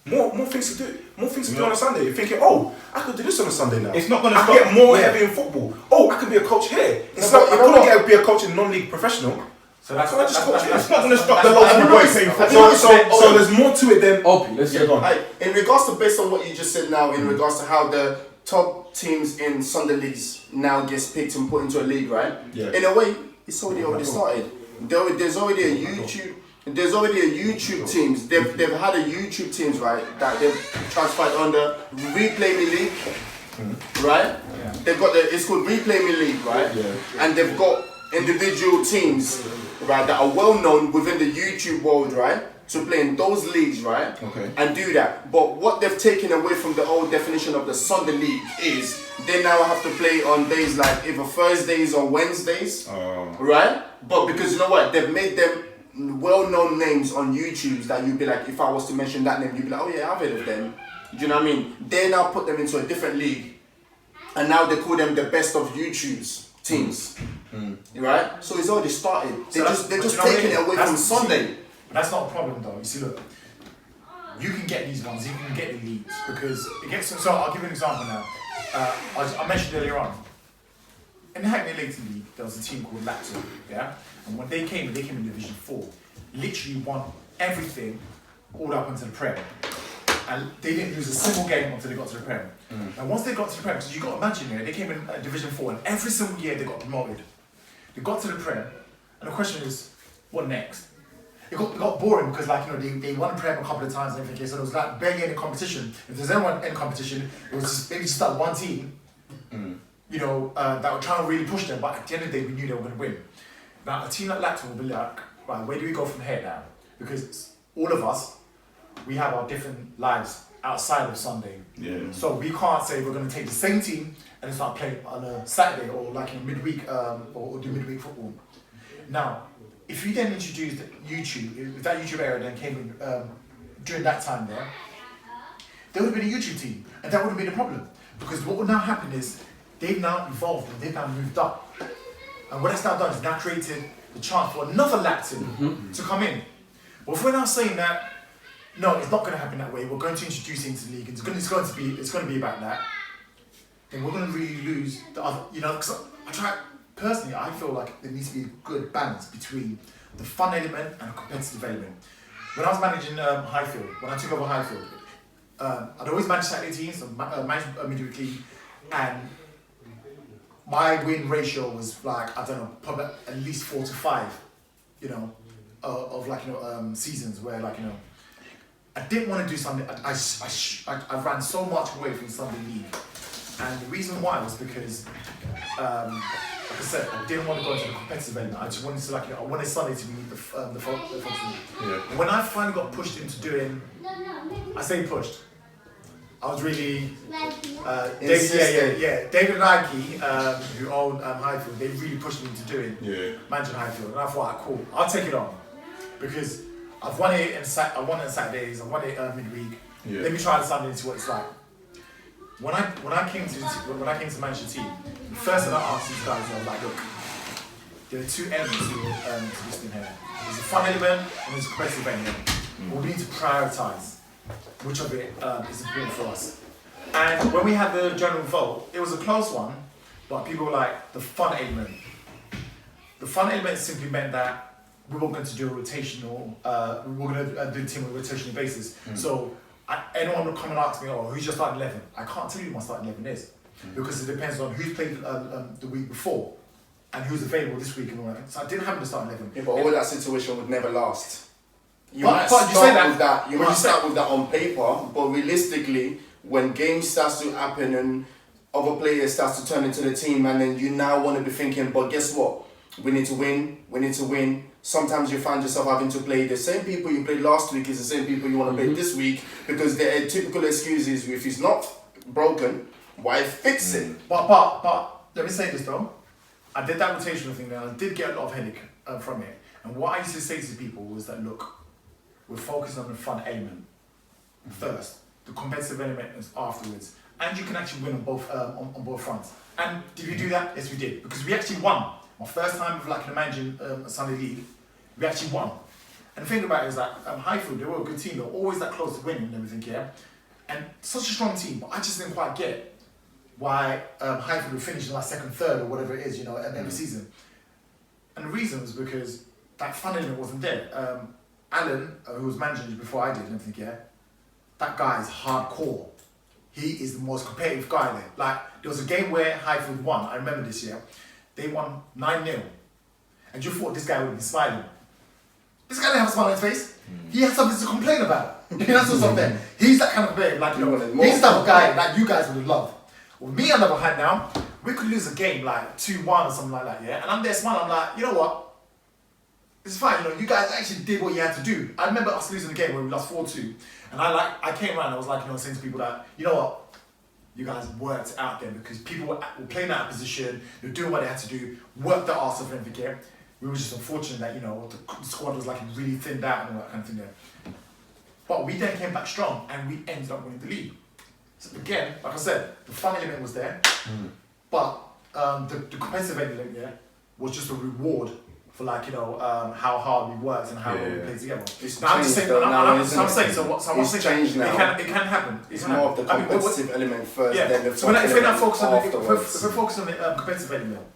A: More things to do. More things to do on a Sunday. You're thinking, oh, I could do this on a Sunday now.
B: It's not going to
A: I
B: stop.
A: get more heavy in football. Oh, I could be a coach here. It's
F: No,
A: not.
F: but
A: I
F: you know
A: couldn't
F: what?
A: be a coach in non-league professional.
E: So that's
A: So I just coach here.
B: It's not going to stop the
E: that's-
B: local boys saying
F: Have
B: football.
F: you
A: So there's more to it than.
D: Opie, let's
A: Yeah,
D: say.
A: go on.
F: Hey, in regards to based on what you just said now, in regards to how the top teams in Sunday leagues now gets picked and put into a league, right?
A: Yeah.
F: In a way, it's already started. There's already a YouTube. There's already a YouTube teams. They've had a YouTube teams, right? That they've transferred under Replay Me League, right?
E: Yeah.
F: They've got it's called Replay Me League, right?
A: Yeah.
F: And they've got individual teams, right, that are well known within the YouTube world, right, to play in those leagues, right,
A: Okay.
F: and do that. But what they've taken away from the old definition of the Sunday league is they now have to play on days like either Thursdays or Wednesdays, right? But because you know what, they've made them well-known names on YouTube that you'd be like, if I was to mention that name, you'd be like, oh yeah, I've heard of them. Do you know what I mean? They now put them into a different league, and now they call them the best of YouTube's teams. Right? So it's already started. They're just taking it away from Sunday.
E: That's not a problem though. You see, look, you can get these ones, you can get the leagues because it gets. So I'll give you an example now. I mentioned earlier on in the Hackney Leighton League, there was a team called Lapton, yeah, and when they came in Division 4, literally won everything all up into the Prem, and they didn't lose a single game until they got to the Prem. And once they got to the Prem, because you got to imagine, they came in Division 4, and every single year they got promoted. They got to the Prem, and the question is, what next? It got boring because, like, they won the Prem a couple of times and everything, so it was like barely any competition. If there's anyone in competition, it was just maybe just that one team, that were trying to really push them, but at the end of the day, we knew they were going to win. Now, a team like Lacton will be like, right, where do we go from here now? Because all of us, we have our different lives outside of Sunday.
B: Yeah.
E: So we can't say we're going to take the same team and start playing on a Saturday or like in midweek or do midweek football. Now, if you then introduced YouTube, if that YouTube era then came in during that time there would have been a YouTube team, and that would have been a problem. Because what will now happen is they've now evolved and they've now moved up. And what it's now done is now created the chance for another Lacton to come in. But if we're now saying that, no, it's not going to happen that way, we're going to introduce it into the league, and it's going to be about that, then we're going to really lose the other, because personally, I feel like there needs to be a good balance between the fun element and the competitive element. When I was managing Highfield, when I took over Highfield, I'd always manage Saturday teams, managed midweek league, and my win ratio was like, I don't know, probably at least 4 to 5, of seasons where I didn't want to do something. I ran so much away from Sunday league, and the reason why was because, like I said, I didn't want to go into the competitive element. I just wanted to I wanted Sunday to be the focus.
A: Yeah.
E: When I finally got pushed into doing, I say pushed. I was really David Nike, who owned Highfield, they really pushed me into doing managing Highfield, and I thought, right, cool, I'll take it on because I've won it I won it on Saturdays, I won it midweek.
A: Yeah.
E: Let me try the Sunday and see what it's like. When I came to manage the team, the first thing I asked these guys, I was like, look, there are two elements to this thing here. There's a fun element and there's a competitive element. But we need to prioritize which of it is important for us. And when we had the general vote, it was a close one, but people were like, the fun element. The fun element simply meant that we weren't going to do a rotational, we were going to do the team on a rotational basis. So anyone would come and ask me, who's your starting 11? I can't tell you who my starting 11 is because it depends on who's played the week before and who's available this week and all that. So I didn't have the starting 11.
F: Yeah, but all that situation would never last. You
E: But
F: might
E: you
F: start
E: say that-
F: with that. You
E: but
F: might
E: you say-
F: start with that on paper, but realistically, when games starts to happen and other players starts to turn into the team, and then you now want to be thinking, but guess what? We need to win. We need to win. Sometimes you find yourself having to play the same people you played last week is the same people you want to play this week because their typical excuses if it's not broken, why fix it?
E: But let me say this though. I did that rotational thing there. I did get a lot of headache from it. And what I used to say to people was that, look, we're focusing on the fun element first. The competitive element is afterwards, and you can actually win on both fronts. And did we do that? Yes, we did, because we actually won. My first time with like managing a Sunday league, we actually won. And the thing about it is that Highfield, they were a good team. They were always that close to winning and everything, yeah. And such a strong team, but I just didn't quite get why Highfield would finish in like second, third, or whatever it is, at the end of the season. And the reason was because that fun element wasn't there. Alan, who was managing before I did and everything, yeah, that guy is hardcore. He is the most competitive guy there. Like, there was a game where Highfield won, I remember this year. They won 9-0. And you thought this guy would be smiling. This guy didn't have a smile on his face. He had something to complain about. That's what's up there. He's that kind of player, like, he's the type of guy that you guys would have loved. With me, on the other hand now, we could lose a game like 2-1 or something like that, yeah? And I'm there smiling, I'm like, you know what? It's fine, you guys actually did what you had to do. I remember us losing the game where we lost 4-2. And I came around and I was like, saying to people that, you know what? You guys worked out there because people were playing out of position, they were doing what they had to do, worked their arse off and everything, yeah? We were just unfortunate that, the squad was like really thinned out and all that kind of thing there. But we then came back strong and we ended up winning the league. So again, like I said, the fun element was there, but the competitive element, yeah, was just a reward for how hard we worked and how well we played together. I'm saying,
F: it's changed now.
E: It can happen.
F: It's more of the competitive element first, then the
E: so if we're not focused on
F: afterwards.
E: the competitive element,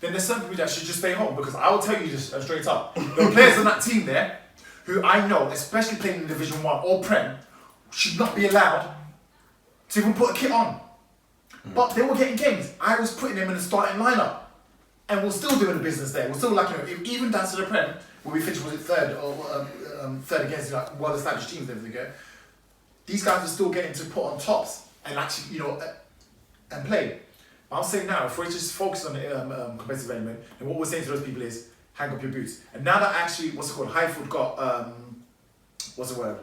E: then there's some people that should just stay home, because I will tell you just straight up, there are players on that team there who I know, especially playing in Division 1 or Prem, should not be allowed to even put a kit on. But they were getting games. I was putting them in the starting lineup. And we're still doing the business there. We're still even down to the Prem, where we finished, was it third or third against well-established teams and everything. These guys are still getting to put on tops and actually, and play. I'm saying now, if we're just focused on the competitive element, and what we're saying to those people is, hang up your boots. And now that actually, Highfield got, what's the word?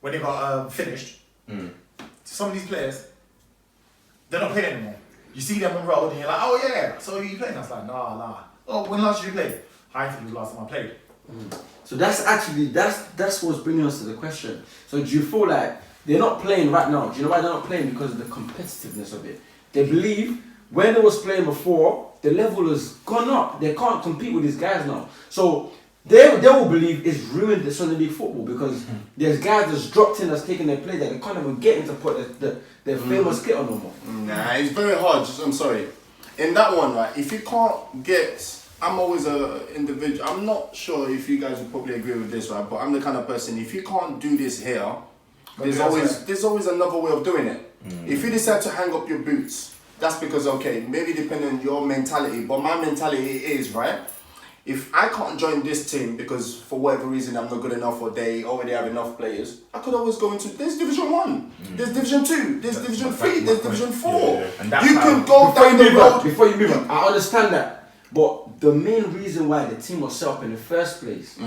E: When they got finished, some of these players, they're not playing anymore. You see them on road and you're like, oh yeah, so you playing? I was like, nah. Oh, when last did you play? Highfield was the last time I played.
D: So that's what's bringing us to the question. So do you feel like they're not playing right now? Do you know why they're not playing? Because of the competitiveness of it. They believe when they was playing before, the level has gone up. They can't compete with these guys now. So they will believe it's ruined the Sunday League football, because there's guys that's dropped in, that's taking their place, that they can't even get into put their famous kit on no more.
F: Nah, it's very hard. I'm sorry. In that one, right, if you can't get... I'm always a individual. I'm not sure if you guys would probably agree with this, right? But I'm the kind of person, if you can't do this here, there's always another way of doing it. If you decide to hang up your boots, that's because, okay, maybe depending on your mentality, but my mentality is, right, if I can't join this team because for whatever reason I'm not good enough or they already have enough players, I could always go into, there's Division 1, there's Division 2, there's Division 3, there's Division 4.
B: And
F: you can go down the road.
D: Before you move on, I understand that. But the main reason why the team was set up in the first place,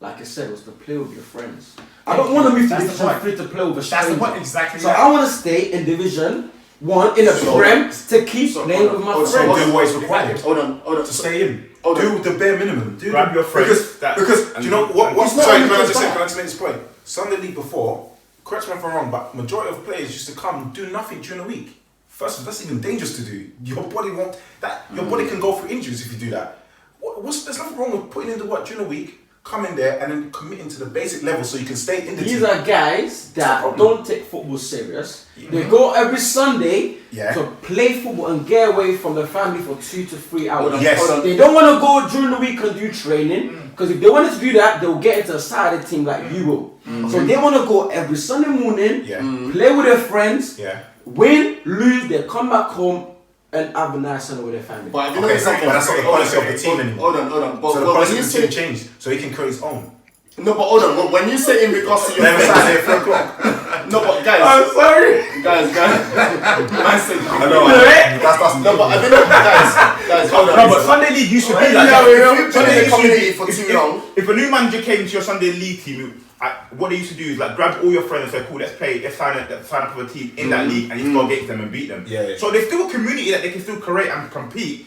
D: like I said, was to play with your friends. I don't want to move to Division 3 to play with a stranger.
E: That's the point, exactly.
D: So I want to stay in Division 1 in a Prem to keep playing with my friends.
A: Do what is required.
F: Hold on.
A: To stay in. Do the bare minimum.
B: Grab your friends.
A: Because do you know what? Sorry, can I just make this point? Sunday League before, correct me if I'm wrong, but majority of players used to come and do nothing during the week. First of all, that's even dangerous to do. Your body won't. Your body can go through injuries if you do that. There's nothing wrong with putting in the work during the week, coming there and then committing to the basic level so you can stay in the team.
D: These are guys that don't take football serious. They go every Sunday to play football and get away from their family for 2 to 3 hours. They don't want to go during the week and do training, because if they wanted to do that, they'll get into a side team like you will. So they want to go every Sunday morning, play with their friends, win, lose, they come back home and have a nice Sunday with their family.
F: But
A: that's not the policy of the team anymore.
F: Hold on.
A: So the policy of the team changed, so he can create his own.
F: No, but hold on. When you say in regards to your
A: Saturday at 3 o'clock.
F: No, but guys.
D: I'm sorry.
F: Guys. Man said
A: I know. That's
F: no, but I mean, guys, hold on.
B: No, but Sunday League used to be like
F: that. If you've been in the community for too long.
B: If a new manager came to your Sunday League team, what they used to do is like grab all your friends and say, cool, let's sign up for a team in that league, and you go against them and beat them. So there's still a community that they can still create and compete,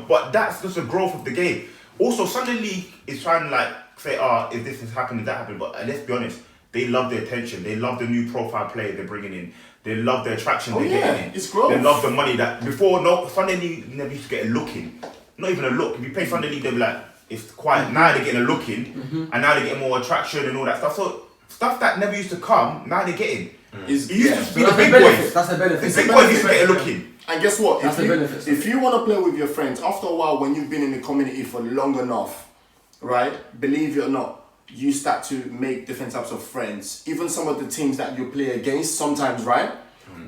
B: but that's just the growth of the game. Also, Sunday League is trying to like say, if this is happening, that happened. But let's be honest, they love the attention. They love the new profile player they're bringing in. They love the attraction they're getting in.
F: It's growth.
B: They love the money that before. No, Sunday League never used to get a look in. Not even a look. If you play Sunday League, they'll be like, it's quiet. Now they're getting a look in, and now they're getting more attraction and all that stuff. So stuff that never used to come, now they're getting. It used to be the big boys.
D: That's the benefit.
B: The big boys used to get a look in.
F: And guess what?
D: That's the benefit.
F: If you want to play with your friends, after a while, when you've been in the community for long enough, right? Believe it or not, you start to make different types of friends. Even some of the teams that you play against, sometimes, right,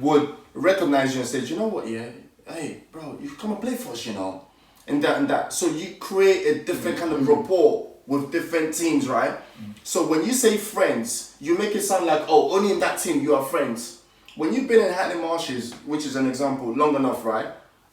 F: would recognize you and say, you know what, yeah, hey, bro, you come and play for us, you know, and that. So you create a different kind of rapport with different teams, right? So when you say friends, you make it sound like, oh, only in that team you are friends. When you've been in Hackney Marshes, which is an example, long enough, right?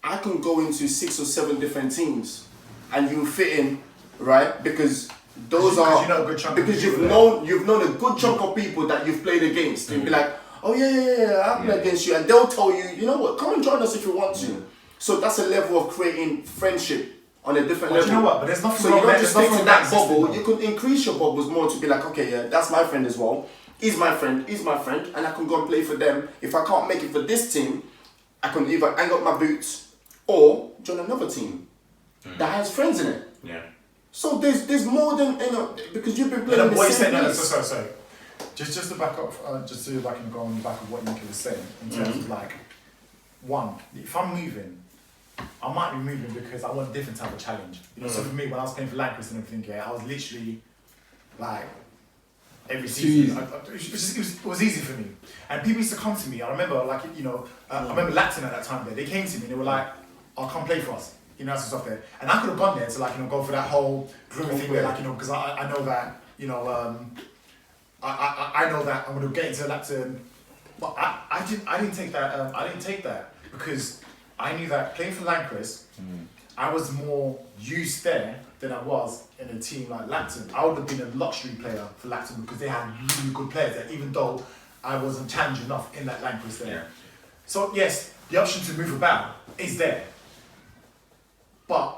F: I can go into 6 or 7 different teams, and you fit in, right? Because those are,
E: you know a good chunk
F: because
E: of
F: you've known a good chunk of people that you've played against. They'll be like, oh yeah, I play against you, and they'll tell you, you know what, come and join us if you want to. So that's a level of creating friendship on a different level.
E: You know what? But there's nothing
F: so
E: wrong.
F: you don't
E: There's
F: just stick
E: nothing
F: to
E: wrong
F: that
E: with that
F: bubble.
E: system,
F: You can increase your bubbles more to be like, okay, yeah, that's my friend as well. He's my friend, and I can go and play for them. If I can't make it for this team, I can either hang up my boots or join another team that has friends in it.
B: Yeah.
F: So there's more than, you know, because you've been playing
E: But
F: the
E: what you
F: same
E: said,
F: place.
E: sorry. Just to back up, just to back and go on the back of what Nicky was saying in terms of like, one, if I'm moving, I might be moving because I want a different type of challenge. You know, so for me, when I was playing for Lancashire and everything, yeah, I was literally like every season. It was easy for me, and people used to come to me. I remember, like, you know, I remember Lacton at that time. There, they came to me and they were like, "I'll come play for us." You know, that sort of stuff there, and I could have gone there to, like, you know, go for that whole grooming thing where, like, you know, because I know that, you know, I know that I'm going to get into Lacton, but I didn't take that. I didn't take that because I knew that playing for Lancashire, I was more used there than I was in a team like Lacton. I would have been a luxury player for Lacton because they had really good players there, even though I wasn't challenged enough in that Lancashire there. Yeah. So yes, the option to move about is there, but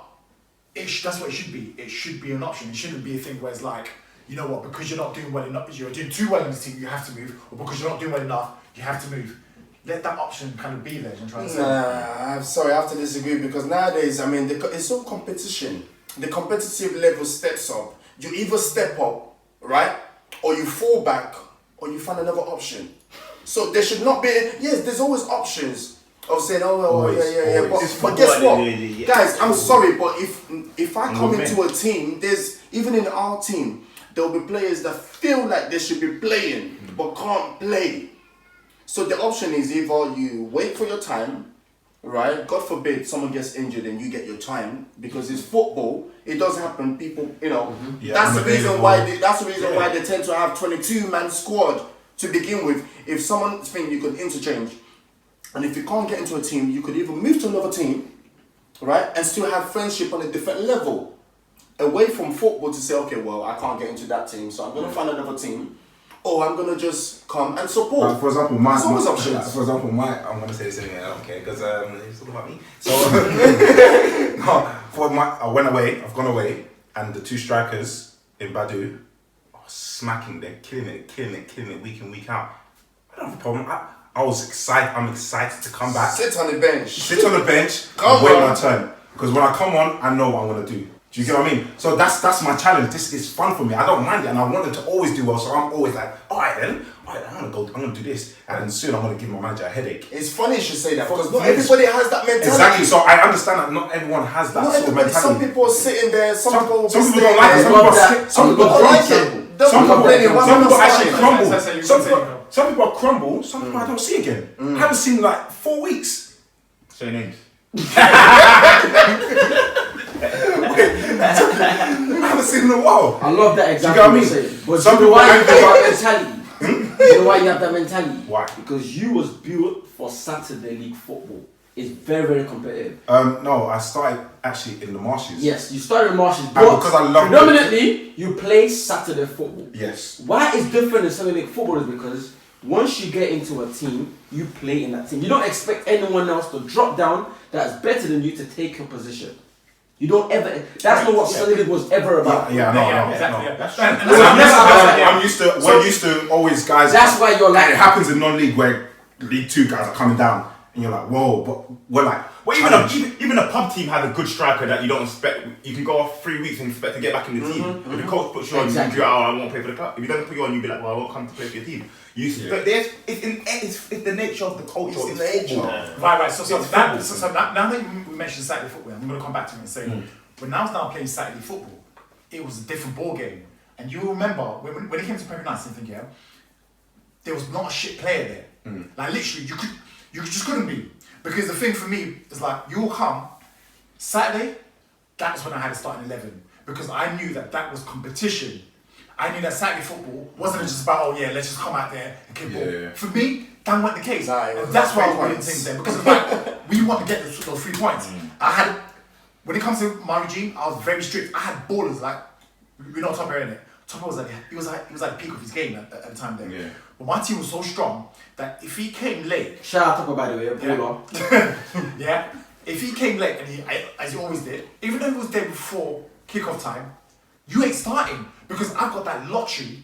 E: that's what it should be. It should be an option. It shouldn't be a thing where it's like, you know what, because you're not doing well enough, you're doing too well in this team, you have to move, or because you're not doing well enough, you have to move. Let that option kind of be there. I'm trying to say.
F: Nah, I'm sorry, I have to disagree because nowadays, I mean, it's all competition. The competitive level steps up. You either step up, right, or you fall back, or you find another option. So there should not be. Yes, there's always options of saying, yeah. But guess what, guys? I'm sorry, but if I come into a team, there's even in our team, there will be players that feel like they should be playing but can't play. So the option is either you wait for your time, right? God forbid someone gets injured and you get your time, because it's football. It does happen. People, you know, that's the reason why. Why they tend to have 22-man squad to begin with. If someone thinks you could interchange, and if you can't get into a team, you could either move to another team, right, and still have friendship on a different level, away from football, to say, okay, well, I can't get into that team, so I'm gonna find another team. Or I'm gonna just come and support.
A: For example,
F: I'm
A: gonna say this anyway. I don't care because it's all about me. So I've gone away, and the 2 strikers in Baddoo are smacking. They're killing it week in, week out. I don't have a problem. I was excited. I'm excited to come back.
F: Sit on the bench.
A: And wait my turn. Because when I come on, I know what I'm gonna do. Do you get what I mean? So that's my challenge. This is fun for me. I don't mind it, and I wanted to always do well. So I'm always like, all right, I'm gonna do this, and then soon I'm gonna give my manager a headache.
F: It's funny you should say that because not everybody has that mentality.
A: Exactly. So I understand that not everyone has that sort of mentality.
F: Some people are sitting there. Some people
A: don't like it. Some people
F: like it. Some people actually
A: crumble. Some people crumble. Some people I don't see again. I haven't seen like 4 weeks.
B: Say names.
A: I haven't seen in a while.
D: I love that example.
A: Do you get what I mean?
D: But some people why you have that mentality? You know why you have that mentality?
A: Why?
D: Because you was built for Saturday League football. It's very, very competitive.
A: No, I started actually in the Marshes.
D: Yes, you started in Marshes, but
A: because I love
D: predominantly you play Saturday football.
A: Yes.
D: Why it's different in Sunday League football is because once you get into a team, you play in that team. You don't expect anyone else to drop down that's better than you to take your position. You don't ever. That's not what Sunderland was ever about.
A: No.
E: Exactly.
A: No.
E: That's
A: And
E: true.
A: I'm used to always guys.
D: That's why you're like.
A: It happens in non-league where League 2 guys are coming down, and you're like, whoa, but we're like.
B: Well, even a pub team has a good striker that you don't expect. You can go off 3 weeks and expect to get back in the team. If the coach puts you on,
D: Exactly.
B: you're I won't play for the club. If he doesn't put you on, you'll be like, well, I won't come to play for your team. But it's the nature of the culture.
F: It's the nature.
E: Right. So now that we mentioned Saturday football, I'm going to come back to it and say, when I was now playing Saturday football, it was a different ball game. And you remember when it came to Premier Night, same thing, yeah. There was not a shit player there. Like literally, you just couldn't be. Because the thing for me is like, you'll come, Saturday, that's when I had to start in 11. Because I knew that was competition. I knew that Saturday football wasn't just about, let's just come out there and kick ball.
A: Yeah.
E: For me, that wasn't the case.
F: Nah,
E: and that's why I was winning
F: points.
E: things there. Because it's like, we want to get those 3 points. When it comes to my regime, I was very strict. I had ballers like, we know Topper in it. Topper was like, he was like the peak of his game at the time there.
A: Yeah.
E: But my team was so strong that if he came late,
D: Shout out Topper, by the way, baller.
E: yeah. If he came late, and as he always did, even though he was there before kickoff time, you ain't starting because I've got that lottery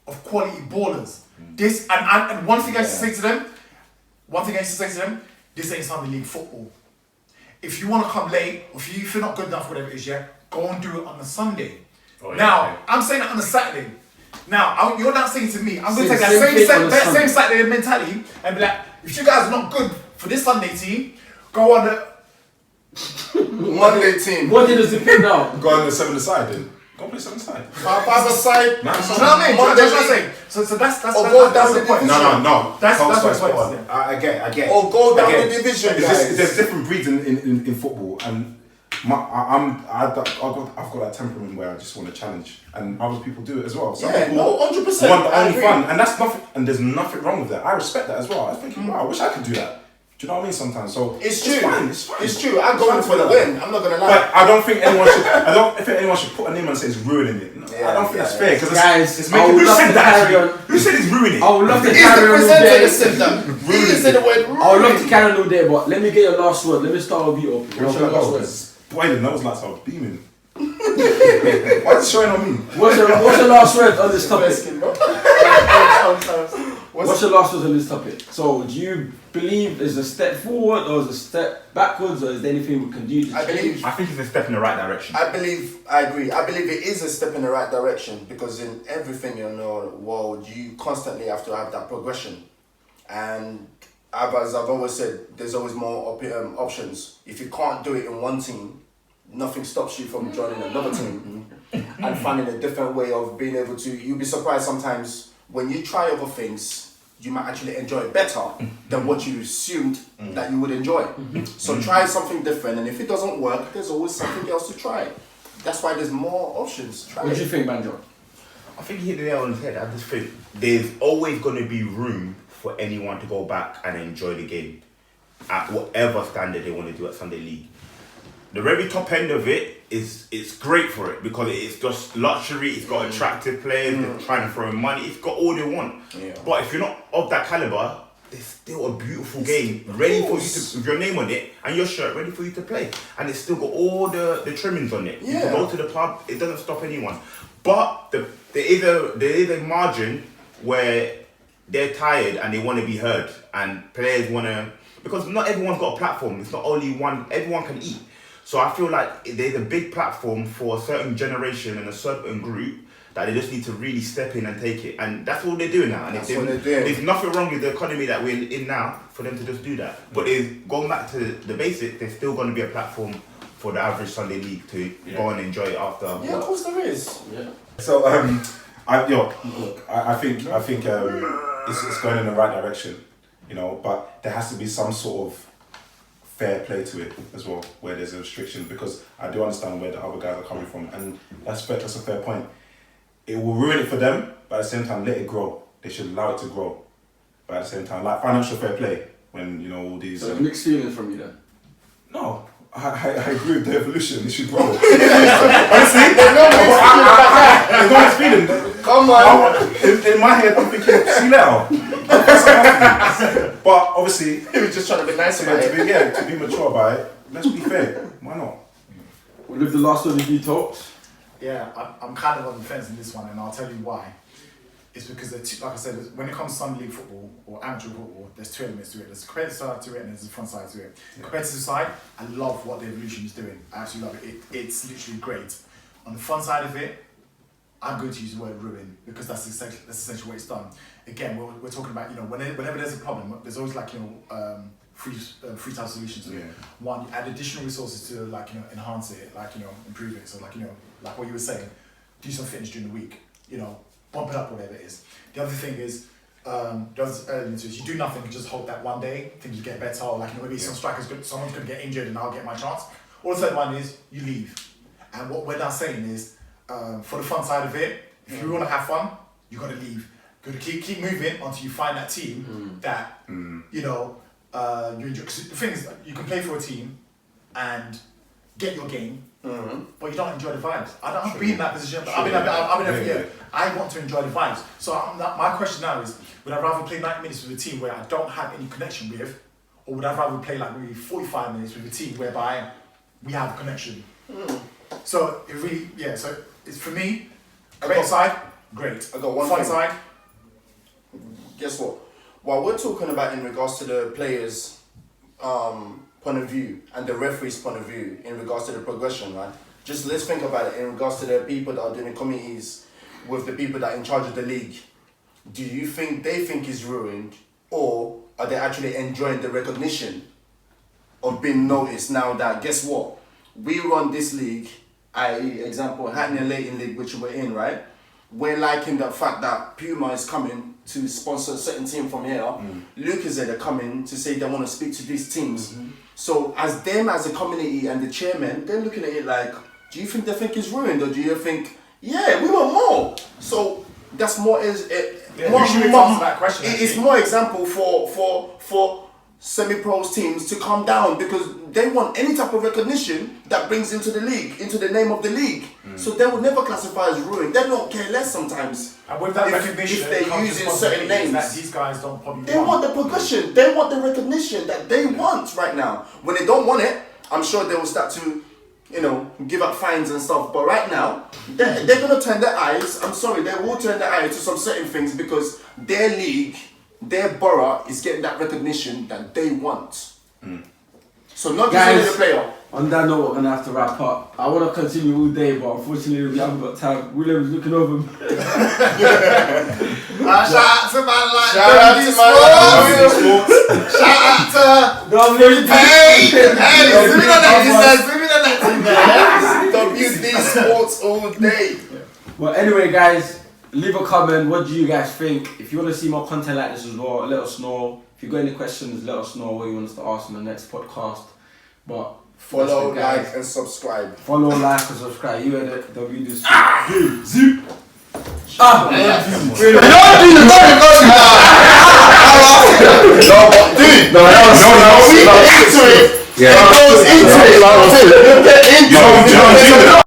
E: of quality ballers. This and one thing I used to say to them, this ain't Sunday League football. If you want to come late, or if you're not good enough, whatever it is, go and do it on a Sunday. I'm saying that on a Saturday. Now, you're not saying to me, I'm going to take that same Saturday mentality and be like, if you guys are not good for this Sunday team, go on the
F: Monday team.
D: What did it pick now?
A: Go on the 7-a-side then. Go and play 7-a-side.
F: 5-a-side.
E: Do you know what I mean? That's what I'm saying. So that's
F: Or go down the
E: point.
F: division.
A: No.
E: That's
A: Cold
E: what
A: Spice,
E: it's like,
A: spot on.
E: yeah.
A: I get.
F: Or go down
A: I get.
F: the division,
A: It's
F: guys.
A: there's different breeds in football, and I've got that temperament where I just want to challenge, and other people do it as well. Some people
F: 100%.
A: want the
F: I
A: only
F: agree.
A: fun, and that's nothing. And there's nothing wrong with that. I respect that as well. I was thinking, wow, I wish I could do that. Do you know what I mean? Sometimes, so
F: It's true.
A: fine. It's fine.
F: It's true. I'm going for the win. I'm not gonna lie.
A: But I don't think anyone should. I don't think anyone should put a name and say it's ruining it. No, I don't think that's fair because
D: Guys,
A: it's
D: I
A: making.
D: would
A: Who
D: love
A: said
D: to
A: that?
D: carry
A: Actually?
D: on.
A: Who said it's ruining it?
D: I would love to
F: He's the
D: carry on all
F: presenter that
D: day.
F: said that. He said the word.
D: I would love to carry on all day, but let me get your last word. Let me start with you. Open. What's your last word?
A: It's boiling. That was like I was beaming. Why is it showing on me?
D: What's your last word on this topic? What's your last word on this topic? So, do you believe there's a step forward or is a step backwards, or is there anything we can do to change?
B: I think it's a step in the right direction.
F: I agree. I believe it is a step in the right direction because in everything in the world, you constantly have to have that progression. And as I've always said, there's always more options. If you can't do it in one team, nothing stops you from joining another team and finding a different way of being able to. You'll be surprised sometimes when you try other things, you might actually enjoy it better than what you assumed that you would enjoy. So try something different, and if it doesn't work, there's always something else to try. That's why there's more options. Try
D: What
F: it.
D: do you think, Banjo?
B: I think you hit the nail on the head. I just think there's always going to be room for anyone to go back and enjoy the game at whatever standard they want to do at Sunday League. The very top end of it it's great for it because it's just luxury. It's got attractive players. They're trying to throw in money. It's got all they want.
F: Yeah.
B: But if you're not of that caliber, it's still a beautiful game ready for you to, with your name on it and your shirt ready for you to play. And it's still got all the trimmings on it. You can
F: Yeah.
B: go to the pub. It doesn't stop anyone. But there is a margin where they're tired and they want to be heard, and players want to, because not everyone's got a platform. It's not only one. Everyone can eat. So I feel like there's a big platform for a certain generation and a certain group that they just need to really step in and take it. And that's all they're doing now. And
F: That's what they're doing.
B: there's nothing wrong with the economy that we're in now for them to just do that. But going back to the basics, there's still going to be a platform for the average Sunday League to go and enjoy it after.
F: Yeah, of course there is.
D: Yeah.
A: So I think it's going in the right direction, you know. But there has to be some sort of fair play to it as well, where there's a restriction, because I do understand where the other guys are coming from, and that's fair. That's a fair point. It will ruin it for them, but at the same time, let it grow. They should allow it to grow, but at the same time, like financial fair play, when you know all these.
D: So mixed feelings from you then.
A: No, I agree with the evolution. It should grow. Honestly, there's no mixed feeling.
F: Come on.
A: In my head, I'm thinking, see you later. But obviously,
F: He was just trying to be nice about it.
A: to be mature about it, let's be fair. Why not?
D: We'll leave the last one with you, Talks.
E: Yeah, I'm kind of on the fence in this one, and I'll tell you why. It's because, like I said, when it comes to Sunday League football or amateur football, there's two elements to it. There's the competitive side to it and there's the front side to it. The competitive side, I love what the Evolution is doing. I actually love it. It's literally great. On the front side of it, I'm going to use the word ruin because that's essentially what it's done. Again, we're talking about, whenever there's a problem, there's always free type solutions to it. One, you add additional resources to enhance it, improve it. So like what you were saying, do some fitness during the week, bump it up, whatever it is. The other thing is, you do nothing, you just hope that one day things will get better, or maybe someone's going to get injured and I'll get my chance. Or the third one is you leave. And what we're now saying is, for the fun side of it, if you want to have fun, you got to leave. Got to keep moving until you find that team that you enjoy. Cause the thing is, you can play for a team and get your game, but you don't enjoy the vibes. I've been in that position. I've been there for years. I want to enjoy the vibes. So my question now is, would I rather play 90 minutes with a team where I don't have any connection with, or would I rather play maybe 45 minutes with a team whereby we have a connection? So it really, so it's for me, great side, great.
F: I got one
E: fun
F: thing.
E: side.
F: Guess what? While we're talking about in regards to the players' point of view and the referee's point of view in regards to the progression, right? Just let's think about it in regards to the people that are doing the committees with the people that are in charge of the league. Do you think they think it's ruined, or are they actually enjoying the recognition of being noticed now that, guess what? We run this league, i.e. example, Hackney and Leighton League, which we're in, right? We're liking the fact that Puma is coming to sponsor a certain team from here. Lucas are coming to say they want to speak to these teams. So as them as a community and the chairman, they're looking at it like, do you think they think it's ruined, or do you think, yeah, we want more? So that's more
E: that question.
F: It's more example for semi-pros teams to come down, because they want any type of recognition that brings into the league, into the name of the league. So they would never classify as ruined. They don't care less sometimes.
E: And with that recognition,
F: if they're using certain names,
E: that these guys don't probably
F: they want the progression. They want the recognition that they want right now. When they don't want it, I'm sure they will start to, give up fines and stuff. But right now, they're going to turn their eyes. I'm sorry, they will turn their eyes to some certain things because their league, their borough is getting that recognition that they want. So not just only the player.
D: On that note, we're going to have to wrap up. I want to continue all day, but unfortunately we haven't got time. William's looking over me.
E: Shout out to man like WDSportz. Shout out to
F: WDSportz all day.
D: Well, anyway, guys, leave a comment. What do you guys think? If you want to see more content like this as well, let us know. If you've got any questions, let us know what you want us to ask in the next podcast. But
F: follow, like, and subscribe.
D: Follow, like, and subscribe. You and the WDSportz.
F: It goes into it.